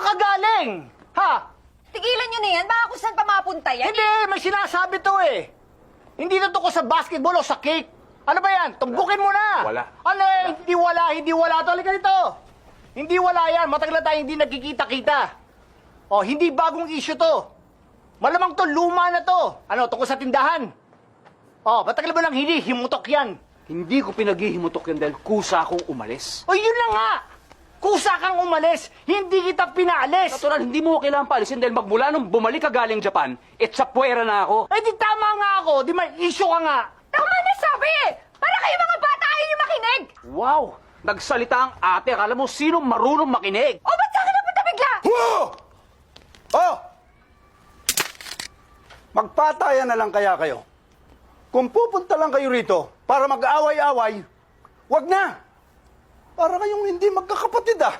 ka galing? Ha? Tigilan nyo na yan, baka kung saan pa mapunta yan. Hindi, may sinasabi to eh. Hindi na to ko sa basketball o sa cake. Ano ba yan? Tumbukin mo na. Wala. Ano eh, hindi wala to. Halika dito. Hindi wala yan. Matagal na tayo hindi nagkikita-kita. O, hindi bagong issue to. Malamang to, luma na to. Ano, tungkol sa tindahan. O, matagal ba lang hindi, himutok yan. Hindi ko pinaghihimutok yan dahil kusa akong umalis. O, yun na nga. Kusa kang umalis, hindi kita pinaalis. Natural, hindi mo ko kailangan paalisin dahil magmula nung bumalik ka galing Japan, sa puwera na ako. Eh, di tama nga ako. Di may issue ka nga. Tama na sabi! Para kayo mga bata ayaw nyo makinig! Wow! Nagsalita ang ate, akala mo sino marunong makinig? O, ba't sa akin napunta bigla? Whoa! Oh! Magpatayan na lang kaya kayo. Kung pupunta lang kayo rito para mag-away-away, wag na. Para kayong hindi magkakapatid ah.